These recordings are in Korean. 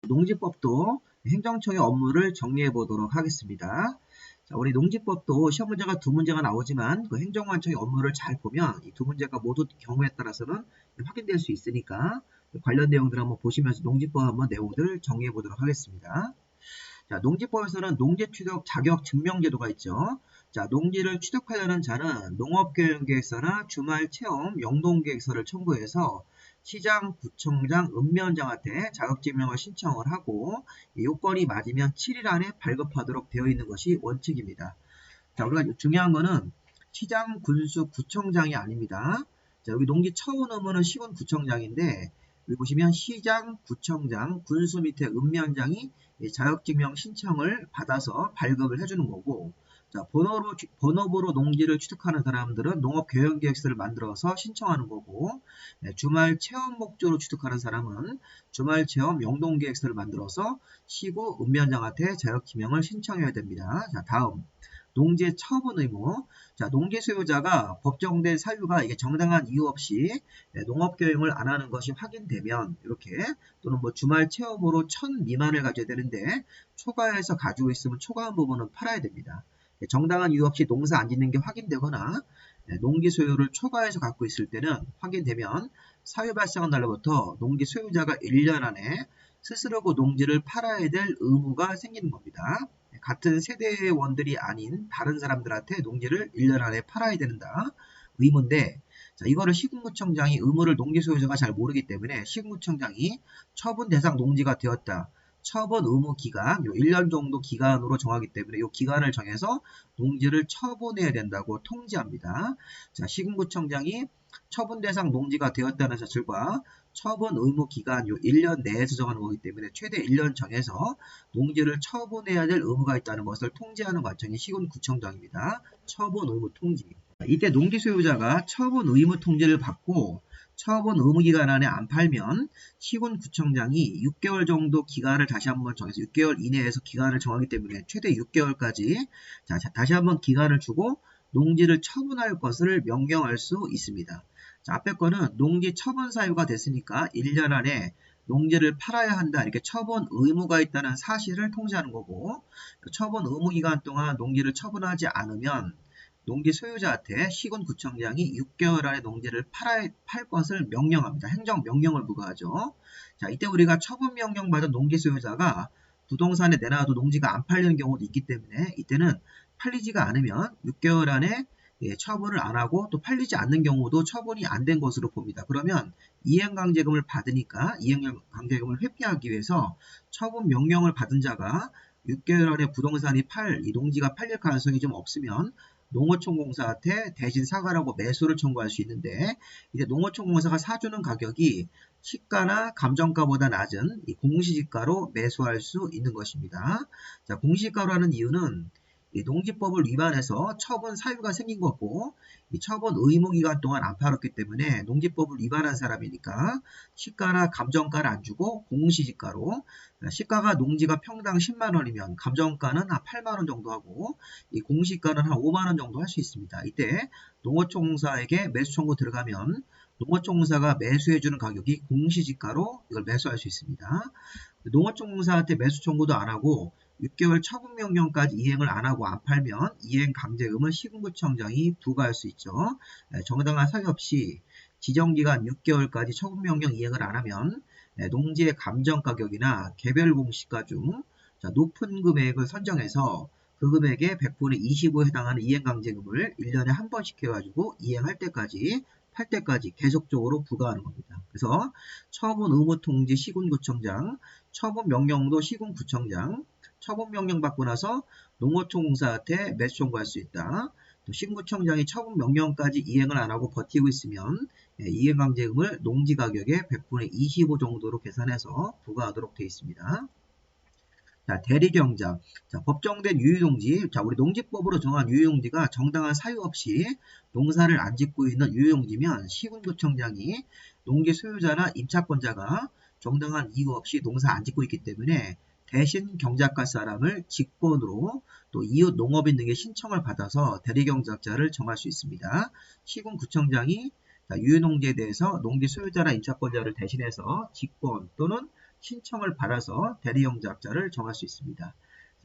농지법도 행정처의 업무를 정리해 보도록 하겠습니다. 자, 우리 농지법도 시험 문제가 두 문제가 나오지만 그 행정관청의 업무를 잘 보면 이 두 문제가 모두 경우에 따라서는 확인될 수 있으니까 관련 내용들 한번 보시면서 농지법 한번 내용들을 정리해 보도록 하겠습니다. 자, 농지법에서는 농지 취득 자격 증명 제도가 있죠. 자, 농지를 취득하려는 자는 농업교육계획서나 주말 체험 영동계획서를 첨부해서 시장, 구청장, 읍면장한테 자격증명을 신청을 하고 요건이 맞으면 7일 안에 발급하도록 되어 있는 것이 원칙입니다. 자, 우리가 중요한 거는 시장, 군수, 구청장이 아닙니다. 자, 여기 농지 처분 의무는 시군구청장인데 여기 보시면 시장, 구청장, 군수 밑에 읍면장이 자격증명 신청을 받아서 발급을 해주는 거고, 자, 본업으로 농지를 취득하는 사람들은 농업교육계획서를 만들어서 신청하는 거고, 주말 체험 목적으로 취득하는 사람은 주말 체험 영동계획서를 만들어서 시구 읍면장한테 자격증명을 신청해야 됩니다. 자, 다음. 농지 처분 의무. 자, 농지 소유자가 법정된 사유가 이게 정당한 이유 없이 농업교육을 안 하는 것이 확인되면 이렇게 또는 뭐 주말 체험으로 1000 미만을 가져야 되는데 초과해서 가지고 있으면 초과한 부분은 팔아야 됩니다. 정당한 이유 없이 농사 안 짓는 게 확인되거나 농지 소유를 초과해서 갖고 있을 때는 확인되면 사유 발생한 날로부터 농지 소유자가 1년 안에 스스로 그 농지를 팔아야 될 의무가 생기는 겁니다. 같은 세대원들이 아닌 다른 사람들한테 농지를 1년 안에 팔아야 된다. 의무인데, 자, 이거를 시군구청장이 의무를 농지 소유자가 잘 모르기 때문에 시군구청장이 처분 대상 농지가 되었다. 처분 의무 기간, 요 1년 정도 기간으로 정하기 때문에 이 기간을 정해서 농지를 처분해야 된다고 통지합니다. 자, 시군구청장이 처분 대상 농지가 되었다는 사실과 처분 의무 기간 요 1년 내에서 정하는 거기 때문에 최대 1년 정해서 농지를 처분해야 될 의무가 있다는 것을 통지하는 관청이 시군구청장입니다. 처분 의무 통지. 이때 농지 소유자가 처분 의무 통지를 받고 처분 의무 기간 안에 안 팔면 시군구청장이 6개월 정도 기간을 다시 한번 정해서 6개월 이내에서 기간을 정하기 때문에 최대 6개월까지 자, 다시 한번 기간을 주고 농지를 처분할 것을 명령할 수 있습니다. 자, 앞에 거는 농지 처분 사유가 됐으니까 1년 안에 농지를 팔아야 한다 이렇게 처분 의무가 있다는 사실을 통지하는 거고 처분 의무 기간 동안 농지를 처분하지 않으면 농지 소유자한테 시군구청장이 6개월 안에 농지를 팔 것을 명령합니다. 행정명령을 부과하죠. 자, 이때 우리가 처분명령 받은 농지 소유자가 부동산에 내놔도 농지가 안 팔리는 경우도 있기 때문에 이때는 팔리지가 않으면 6개월 안에 처분을 안 하고 또 팔리지 않는 경우도 처분이 안 된 것으로 봅니다. 그러면 이행강제금을 받으니까 이행강제금을 회피하기 위해서 처분명령을 받은 자가 6개월 안에 부동산이 이 농지가 팔릴 가능성이 좀 없으면 농어촌공사한테 대신 사과라고 매수를 청구할 수 있는데 이제 농어촌공사가 사주는 가격이 시가나 감정가보다 낮은 이 공시지가로 매수할 수 있는 것입니다. 자, 공시지가로 하는 이유는 이 농지법을 위반해서 처분 사유가 생긴 거고 이 처분 의무 기간 동안 안 팔았기 때문에 농지법을 위반한 사람이니까 시가나 감정가를 안 주고 공시지가로 시가가 농지가 평당 10만원이면 감정가는 한 8만원 정도 하고 이 공시가는 한 5만원 정도 할 수 있습니다. 이때 농어촌공사에게 매수 청구 들어가면 농어촌공사가 매수해주는 가격이 공시지가로 이걸 매수할 수 있습니다. 농어촌공사한테 매수 청구도 안 하고 6개월 처분명령까지 이행을 안 하고 안 팔면 이행강제금은 시군구청장이 부과할 수 있죠. 정당한 사유 없이 지정기간 6개월까지 처분명령 이행을 안 하면 농지의 감정가격이나 개별공시가 중 높은 금액을 선정해서 그 금액의 100분의 25에 해당하는 이행강제금을 1년에 한 번씩 해가지고 이행할 때까지 팔 때까지 계속적으로 부과하는 겁니다. 그래서 처분 의무 통지 시군구청장, 처분 명령도 시군구청장, 처분 명령 받고 나서 농어촌공사한테 매수 청구할 수 있다. 또 시군구청장이 처분 명령까지 이행을 안 하고 버티고 있으면 이행강제금을 농지가격의 100분의 25 정도로 계산해서 부과하도록 되어 있습니다. 자, 대리경작. 자, 법정된 유유농지. 자, 우리 농지법으로 정한 유유농지가 정당한 사유 없이 농사를 안 짓고 있는 유유농지면 시군구청장이 농지 소유자나 임차권자가 정당한 이유 없이 농사 안 짓고 있기 때문에 대신 경작할 사람을 직권으로 또 이웃 농업인 등의 신청을 받아서 대리경작자를 정할 수 있습니다. 시군구청장이 유유농지에 대해서 농지 소유자나 임차권자를 대신해서 직권 또는 신청을 받아서 대리용작자를 정할 수 있습니다.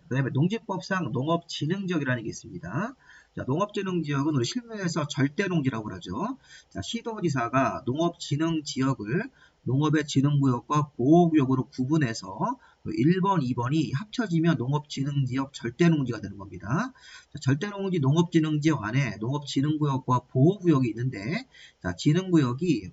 그 다음에 농지법상 농업진흥지역이라는 게 있습니다. 자, 농업진흥지역은 우리 실무에서 절대농지라고 그러죠. 자, 시도지사가 농업진흥지역을 농업의 진흥구역과 보호구역으로 구분해서 1번, 2번이 합쳐지면 농업진흥지역 절대농지가 되는 겁니다. 자, 절대농지 농업진흥지역 안에 농업진흥구역과 보호구역이 있는데, 자, 진흥구역이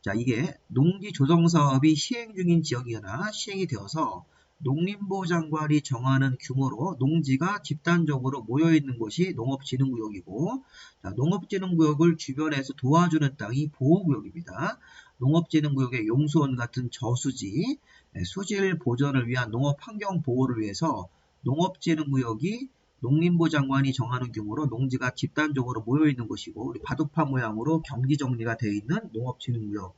자, 이게 농지조성사업이 시행 중인 지역이거나 시행이 되어서 농림부 장관이 정하는 규모로 농지가 집단적으로 모여있는 곳이 농업진흥구역이고, 자, 농업진흥구역을 주변에서 도와주는 땅이 보호구역입니다. 농업진흥구역의 용수원 같은 저수지, 수질 보전을 위한 농업환경 보호를 위해서 농업진흥구역이 농림부 장관이 정하는 규모로 농지가 집단적으로 모여있는 곳이고, 우리 바둑판 모양으로 경지 정리가 되어 있는 농업진흥구역.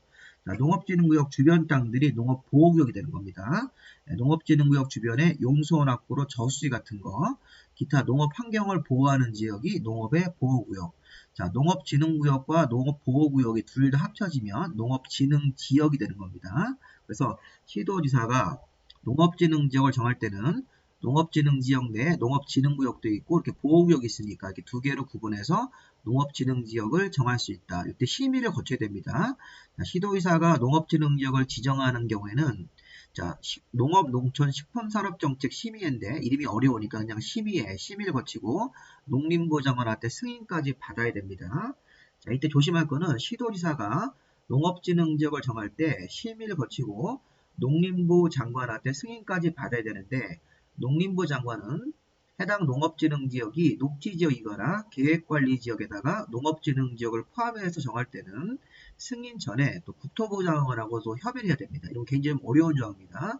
자, 농업진흥구역 주변 땅들이 농업보호구역이 되는 겁니다. 농업진흥구역 주변에 용수원 확보로 저수지 같은 거, 기타 농업환경을 보호하는 지역이 농업의 보호구역. 자, 농업진흥구역과 농업보호구역이 둘 다 합쳐지면 농업진흥지역이 되는 겁니다. 그래서 시도지사가 농업진흥지역을 정할 때는 농업진흥지역 내 농업진흥구역도 있고 이렇게 보호구역이 있으니까 이렇게 두 개로 구분해서 농업진흥지역을 정할 수 있다. 이때 심의를 거쳐야 됩니다. 자, 시도의사가 농업진흥지역을 지정하는 경우에는 자, 농업농촌식품산업정책 심의회인데 이름이 어려우니까 그냥 심의회, 심의를 거치고 농림부 장관한테 승인까지 받아야 됩니다. 자, 이때 조심할 거는 시도지사가 농업진흥지역을 정할 때 심의를 거치고 농림부 장관한테 승인까지 받아야 되는데 농림부 장관은 해당 농업진흥지역이 녹지지역이거나 계획관리지역에다가 농업진흥지역을 포함해서 정할 때는 승인 전에 또 국토부 장관하고도 협의를 해야 됩니다. 이건 굉장히 어려운 조항입니다.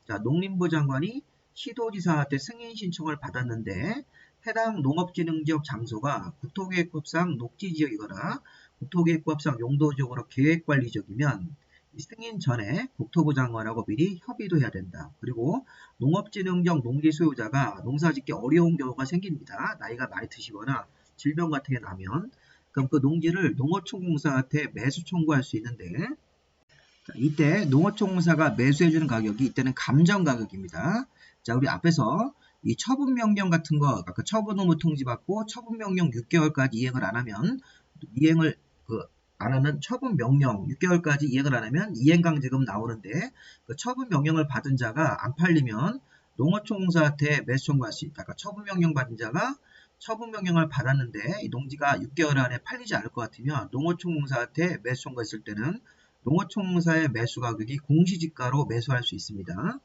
자, 농림부 장관이 시도지사한테 승인 신청을 받았는데 해당 농업진흥지역 장소가 국토계획법상 녹지지역이거나 국토계획법상 용도지역으로 계획관리지역이면 승인 전에 국토부 장관하고 미리 협의도 해야 된다. 그리고 농업진흥적 농지 소유자가 농사짓기 어려운 경우가 생깁니다. 나이가 많이 드시거나 질병 같은 게 나면 그럼 그 농지를 농어촌공사한테 매수 청구할 수 있는데 자, 이때 농어촌공사가 매수해주는 가격이 이때는 감정가격입니다. 자, 우리 앞에서 이 처분명령 같은 거 아까 처분 의무 통지받고 처분명령 6개월까지 이행을 안 하면 안 하면 처분명령 6개월까지 이행을 안 하면 이행강제금 나오는데 그 처분명령을 받은 자가 안 팔리면 농어촌공사한테 매수 청구할 수 있다. 그러니까 처분명령 받은 자가 처분명령을 받았는데 이 농지가 6개월 안에 팔리지 않을 것 같으면 농어촌공사한테 매수 청구했을 때는 농어촌공사의 매수 가격이 공시지가로 매수할 수 있습니다.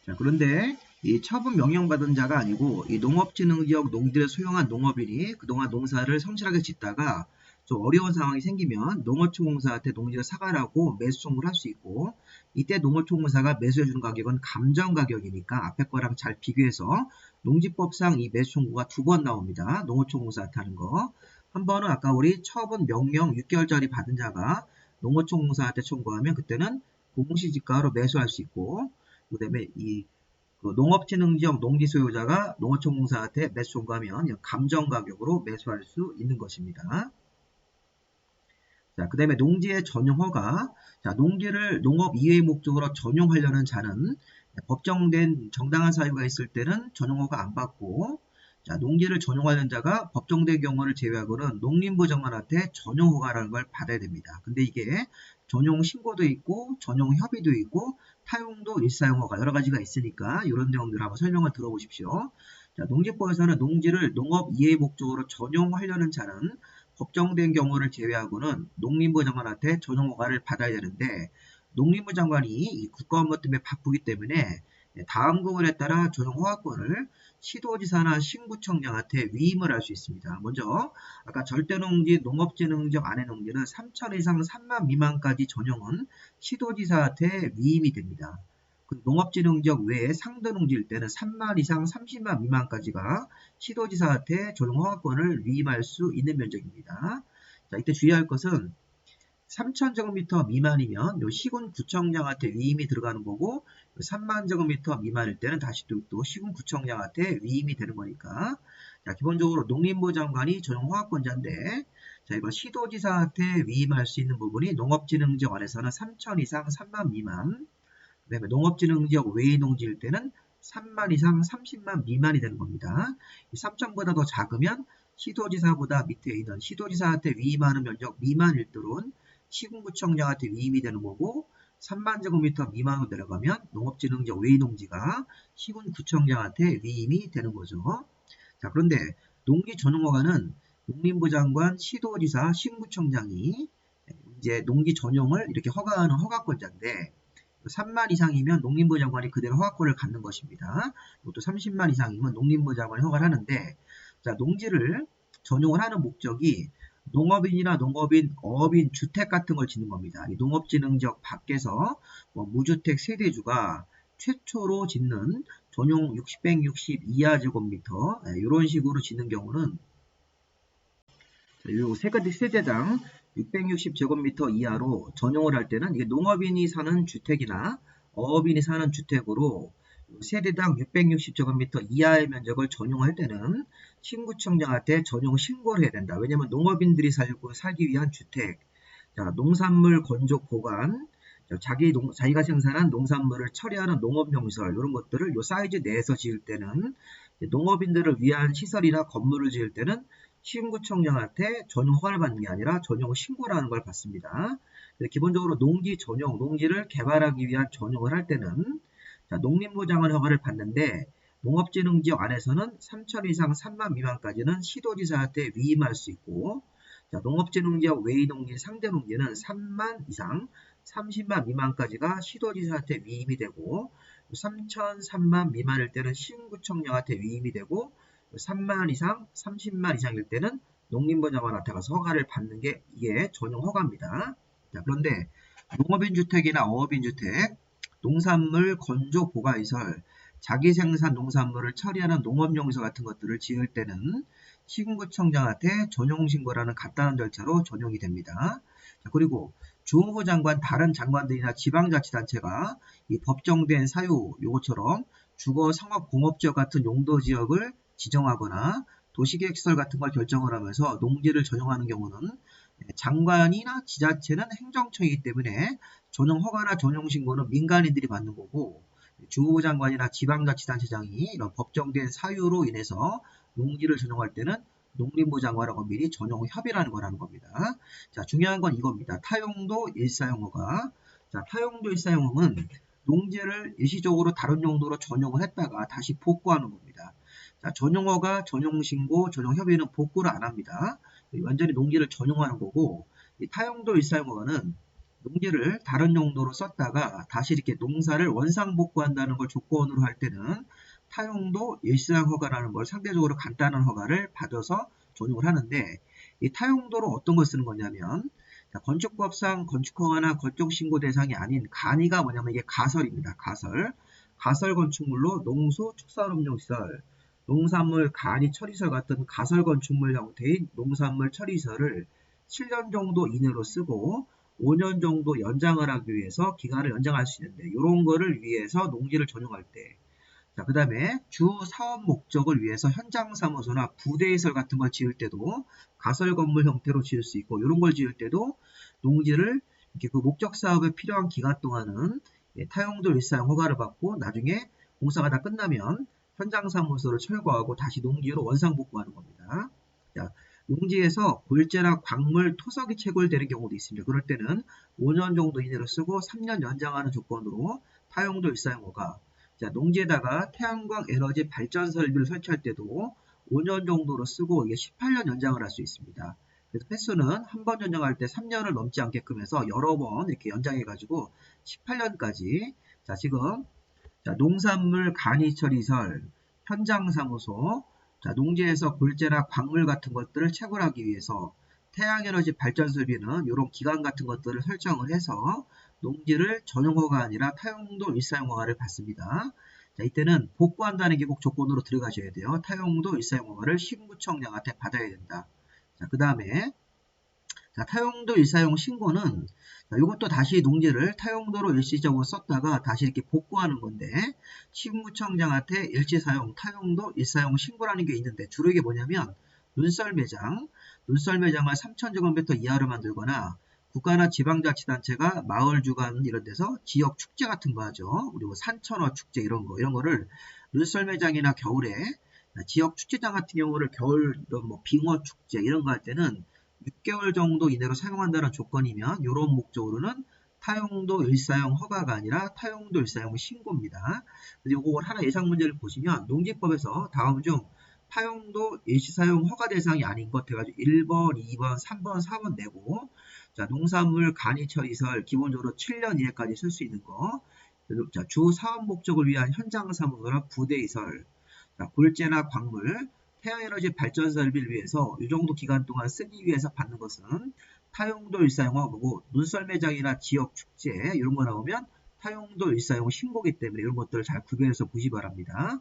자, 그런데 이 처분명령 받은 자가 아니고 이 농업진흥지역 농지를 소유한 농업인이 그동안 농사를 성실하게 짓다가 좀 어려운 상황이 생기면 농어촌공사한테 농지를 사가라고 매수 청구를 할 수 있고 이때 농어촌공사가 매수해주는 가격은 감정가격이니까 앞에 거랑 잘 비교해서 농지법상 이 매수 청구가 두 번 나옵니다. 농어촌공사한테 하는 거. 한 번은 아까 우리 처분명령 6개월짜리 받은 자가 농어촌공사한테 청구하면 그때는 공시지가로 매수할 수 있고 그 다음에 농업진흥지역 농지 소유자가 농어촌공사한테 매수 청구하면 감정가격으로 매수할 수 있는 것입니다. 자, 그 다음에 농지의 전용허가. 자, 농지를 농업 이외의 목적으로 전용하려는 자는 법정된 정당한 사유가 있을 때는 전용허가 안 받고 자, 농지를 전용하려는 자가 법정된 경우를 제외하고는 농림부 장관한테 전용허가라는 걸 받아야 됩니다. 근데 이게 전용 신고도 있고 전용 협의도 있고 타용도 일사용허가 여러 가지가 있으니까 이런 내용들 한번 설명을 들어보십시오. 자, 농지법에서는 농지를 농업 이외의 목적으로 전용하려는 자는 법정된 경우를 제외하고는 농림부 장관한테 전용허가를 받아야 되는데 농림부 장관이 이 국가업무 때문에 바쁘기 때문에 다음 부분에 따라 전용허가권을 시도지사나 신구청장한테 위임을 할 수 있습니다. 먼저 아까 절대농지 농업진흥지역 안의 농지는 3천 이상 3만 미만까지 전용은 시도지사한테 위임이 됩니다. 그 농업진흥지역 외에 상도농지일 때는 3만 이상 30만 미만까지가 시도지사한테 전용허가권을 위임할 수 있는 면적입니다. 자, 이때 주의할 것은 3,000제곱미터 미만이면 요 시군구청장한테 위임이 들어가는 거고 3만 제곱미터 미만일 때는 다시 또 시군구청장한테 위임이 되는 거니까 자, 기본적으로 농림부 장관이 전용허가권자인데 자, 이거 시도지사한테 위임할 수 있는 부분이 농업진흥지역 안에서는 3천 이상 3만 미만 그다음에 농업진흥지역 외의 농지일 때는 3만 이상 30만 미만이 되는 겁니다. 3천보다 더 작으면 시도지사보다 밑에 있는 시도지사한테 위임하는 면적 미만일 때는 시군구청장한테 위임이 되는 거고 3만 제곱미터 미만으로 내려가면 농업진흥지역 외의 농지가 시군구청장한테 위임이 되는 거죠. 자, 그런데 농지 전용허가는 농림부 장관, 시도지사, 시군구청장이 이제 농지 전용을 이렇게 허가하는 허가권자인데 3만 이상이면 농림부 장관이 그대로 허가권을 갖는 것입니다. 또 30만 이상이면 농림부 장관이 허가를 하는데 자, 농지를 전용을 하는 목적이 농업인이나 농업인, 어업인, 주택 같은 걸 짓는 겁니다. 이 농업진흥지역 밖에서 무주택 세대주가 최초로 짓는 전용 660 이하 제곱미터 이런 식으로 짓는 경우는 요 세대당 660제곱미터 이하로 전용을 할 때는 이게 농업인이 사는 주택이나 어업인이 사는 주택으로 세대당 660제곱미터 이하의 면적을 전용할 때는 신구청장한테 전용 신고를 해야 된다. 왜냐하면 농업인들이 살기 위한 주택, 자, 농산물 건조 보관, 자기가 생산한 농산물을 처리하는 농업용시설 이런 것들을 요 사이즈 내에서 지을 때는 농업인들을 위한 시설이나 건물을 지을 때는 시군구청장한테 전용 허가를 받는 게 아니라 전용 신고라는 걸 받습니다. 기본적으로 농지 전용, 농지를 개발하기 위한 전용을 할 때는 자, 농림부 장관 허가를 받는데 농업진흥지역 안에서는 3천 이상 3만 미만까지는 시도지사한테 위임할 수 있고 자, 농업진흥지역 외의 농지 상대 농지는 3만 이상 30만 미만까지가 시도지사한테 위임이 되고 3천 3만 미만일 때는 시군구청장한테 위임이 되고 3만 이상 30만 이상일 때는 농림부 장관한테 가서 허가를 받는 게 이게 전용 허가입니다. 자, 그런데 농업인 주택이나 어업인 주택, 농산물 건조 보관시설, 자기 생산 농산물을 처리하는 농업용시설 같은 것들을 지을 때는 시군구청장한테 전용신고라는 간단한 절차로 전용이 됩니다. 자, 그리고 주무부 장관 다른 장관들이나 지방자치단체가 이 법정된 사유 요것처럼 주거 상업 공업지역 같은 용도지역을 지정하거나 도시계획시설 같은 걸 결정을 하면서 농지를 전용하는 경우는 장관이나 지자체는 행정청이기 때문에 전용 허가나 전용 신고는 민간인들이 받는 거고 주무부 장관이나 지방자치단체장이 이런 법정된 사유로 인해서 농지를 전용할 때는 농림부 장관하고 미리 전용 협의라는 거라는 겁니다. 자, 중요한 건 이겁니다. 타용도 일사용허가. 자, 타용도 일사용허는 농지를 일시적으로 다른 용도로 전용을 했다가 다시 복구하는 겁니다. 자, 전용허가, 전용신고, 전용협의는 복구를 안 합니다. 완전히 농지를 전용하는 거고 이 타용도 일사용허가는 농지를 다른 용도로 썼다가 다시 이렇게 농사를 원상복구한다는 걸 조건으로 할 때는 타용도 일사용허가라는 걸 상대적으로 간단한 허가를 받아서 전용을 하는데 이 타용도로 어떤 걸 쓰는 거냐면 자, 건축법상 건축허가나 건축신고 대상이 아닌 간이가 뭐냐면 이게 가설입니다. 가설 건축물로 농수 축산업용시설 농산물 간이 처리설 같은 가설 건축물 형태인 농산물 처리설을 7년 정도 이내로 쓰고 5년 정도 연장을 하기 위해서 기간을 연장할 수 있는데 이런 거를 위해서 농지를 전용할 때 자, 그 다음에 주 사업 목적을 위해서 현장사무소나 부대시설 같은 걸 지을 때도 가설 건물 형태로 지을 수 있고 이런 걸 지을 때도 농지를 이렇게 그 목적 사업에 필요한 기간 동안은 타용도 일사용 허가를 받고 나중에 공사가 다 끝나면 현장사무소를 철거하고 다시 농지로 원상복구하는 겁니다. 자, 농지에서 골재나 광물, 토석이 채굴되는 경우도 있습니다. 그럴 때는 5년 정도 이내로 쓰고 3년 연장하는 조건으로 타용도 일사용 허가 자, 농지에다가 태양광 에너지 발전 설비를 설치할 때도 5년 정도로 쓰고 이게 18년 연장을 할 수 있습니다. 그래서 횟수는 한 번 연장할 때 3년을 넘지 않게끔 해서 여러 번 이렇게 연장해가지고 18년까지 자, 지금 자, 농산물 간이처리설, 현장사무소, 자, 농지에서 골재나 광물 같은 것들을 채굴하기 위해서 태양에너지 발전 설비는 이런 기간 같은 것들을 설정을 해서 농지를 전용허가 아니라 타용도 일사용허가를 받습니다. 자, 이때는 복구한다는 게 꼭 조건으로 들어가셔야 돼요. 타용도 일사용허가를 시군구청장한테 받아야 된다. 자, 그 다음에 타용도 일사용 신고는 이것도 다시 농지를 타용도로 일시적으로 썼다가 다시 이렇게 복구하는 건데 시군구청장한테 일시사용 타용도 일사용 신고라는 게 있는데 주로 이게 뭐냐면 눈썰매장을 3,000제곱미터 이하로 만들거나 국가나 지방자치단체가 마을 주간 이런 데서 지역 축제 같은 거 하죠. 그리고 산천어 축제 이런 거를 눈썰매장이나 겨울에 지역 축제장 같은 경우를 겨울 이런 뭐 빙어 축제 이런 거 할 때는 6개월 정도 이내로 사용한다는 조건이면 이런 목적으로는 타용도 일사용 허가가 아니라 타용도 일사용 신고입니다. 그래서 이거 하나 예상 문제를 보시면 농지법에서 다음 중 타용도 일시사용 허가 대상이 아닌 것 해가지고 1번, 2번, 3번, 4번 내고 자, 농산물 간이처리설 기본적으로 7년 이내까지 쓸 수 있는 거. 자, 주 사업 목적을 위한 현장 사무소나 부대이설. 자, 골재나 광물, 태양에너지 발전 설비를 위해서 이 정도 기간 동안 쓰기 위해서 받는 것은 타용도 일사용하고 눈썰매장이나 지역 축제 이런 거 나오면 타용도 일사용 신고기 때문에 이런 것들을 잘 구별해서 보시 바랍니다.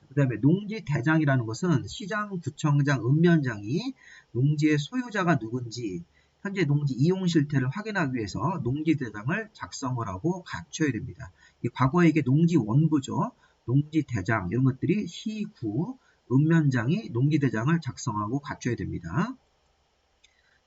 그 다음에 농지대장이라는 것은 시장, 구청장, 읍면장이 농지의 소유자가 누군지 현재 농지 이용 실태를 확인하기 위해서 농지대장을 작성을 하고 갖춰야 됩니다. 과거에 이게 농지원부죠. 농지대장 이런 것들이 시구, 읍면장이 농지대장을 작성하고 갖춰야 됩니다.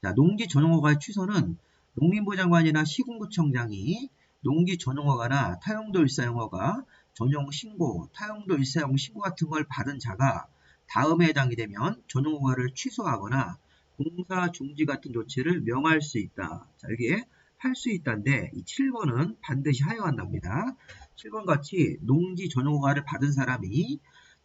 자, 농지전용허가의 취소는 농림부 장관이나 시군구청장이 농지전용허가나 타용도 일사용허가, 전용신고, 타용도 일사용 신고 같은 걸 받은 자가 다음에 해당이 되면 전용허가를 취소하거나 공사 중지 같은 조치를 명할 수 있다. 자, 여기에 할 수 있다인데 이 7번은 반드시 하여야 한답니다. 7번 같이 농지 전용허가를 받은 사람이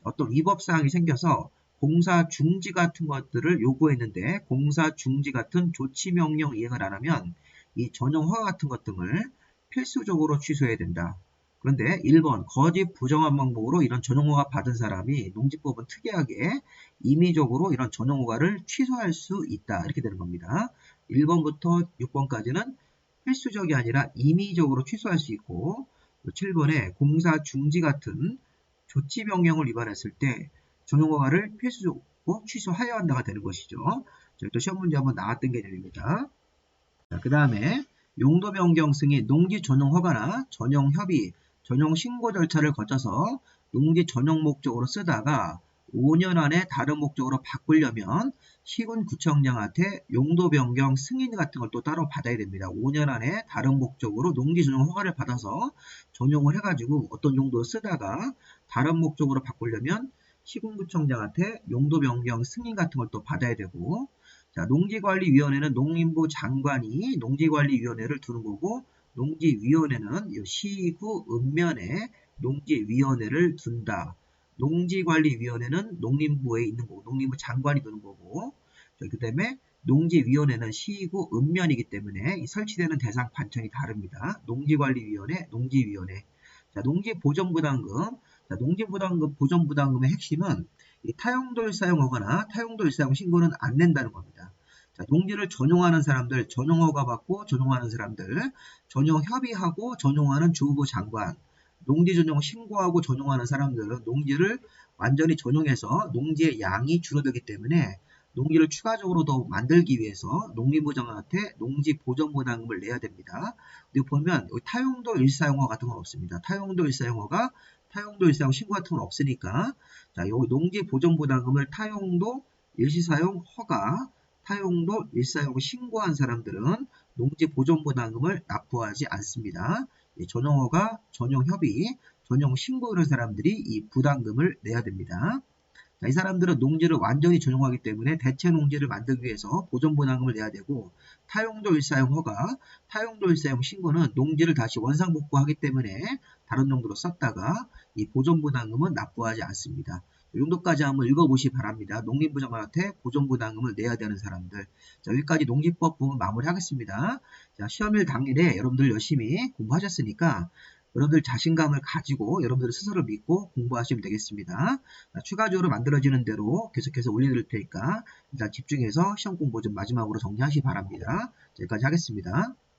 어떤 위법사항이 생겨서 공사 중지 같은 것들을 요구했는데 공사 중지 같은 조치명령 이행을 안 하면 이 전용허가 같은 것 등을 필수적으로 취소해야 된다. 그런데 1번 거짓 부정한 방법으로 이런 전용허가 받은 사람이 농지법은 특이하게 임의적으로 이런 전용허가를 취소할 수 있다. 이렇게 되는 겁니다. 1번부터 6번까지는 필수적이 아니라 임의적으로 취소할 수 있고 7번에 공사 중지 같은 조치명령을 위반했을 때 전용허가를 필수적으로 취소하여야 한다가 되는 것이죠. 또 시험 문제 한번 나왔던 개념입니다. 그 다음에 용도 변경 승인, 농지 전용허가나 전용협의, 전용신고 절차를 거쳐서 농지 전용 목적으로 쓰다가 5년 안에 다른 목적으로 바꾸려면 시군구청장한테 용도 변경 승인 같은 걸 또 따로 받아야 됩니다. 5년 안에 다른 목적으로 농지 전용 허가를 받아서 전용을 해가지고 어떤 용도로 쓰다가 다른 목적으로 바꾸려면 시군구청장한테 용도 변경 승인 같은 걸 또 받아야 되고 자, 농지관리위원회는 농림부 장관이 농지관리위원회를 두는 거고 농지위원회는 시구 읍면에 농지위원회를 둔다. 농지관리위원회는 농림부에 있는 거고 농림부 장관이 두는 거고 그 다음에 농지위원회는 시구 읍면이기 때문에 이 설치되는 대상 반청이 다릅니다. 농지관리위원회, 농지위원회. 자, 농지보전부담금. 자, 농지보전부담금의 핵심은 이 타용도 일사용허가나 타용도 일사용 신고는 안 낸다는 겁니다. 자, 농지를 전용하는 사람들, 전용허가 받고 전용하는 사람들, 전용협의하고 전용하는 주무부 장관, 농지 전용 신고하고 전용하는 사람들은 농지를 완전히 전용해서 농지의 양이 줄어들기 때문에 농지를 추가적으로 더 만들기 위해서 농림부 장관한테 농지 보전부담금을 내야 됩니다. 여기 보면 타용도 일사용허 같은 건 없습니다. 타용도 일사용허가, 타용도 일사용 신고 같은 건 없으니까 자, 여기 농지 보전부담금을 타용도 일시사용 허가, 타용도 일사용 신고한 사람들은 농지 보전부담금을 납부하지 않습니다. 전용허가, 전용협의, 전용신고 이런 사람들이 이 부담금을 내야 됩니다. 자, 이 사람들은 농지를 완전히 전용하기 때문에 대체 농지를 만들기 위해서 보존부담금을 내야 되고 타용도 일사용 허가, 타용도 일사용 신고는 농지를 다시 원상복구하기 때문에 다른 용도로 썼다가 이 보존부담금은 납부하지 않습니다. 이 정도까지 한번 읽어보시기 바랍니다. 농림부 장관한테 보존부담금을 내야 되는 사람들. 자, 여기까지 농지법 부분 마무리하겠습니다. 자, 시험일 당일에 여러분들 열심히 공부하셨으니까 여러분들 자신감을 가지고 여러분들 스스로 믿고 공부하시면 되겠습니다. 자, 추가적으로 만들어지는 대로 계속해서 올려드릴 테니까 일단 집중해서 시험 공부 좀 마지막으로 정리하시기 바랍니다. 자, 여기까지 하겠습니다.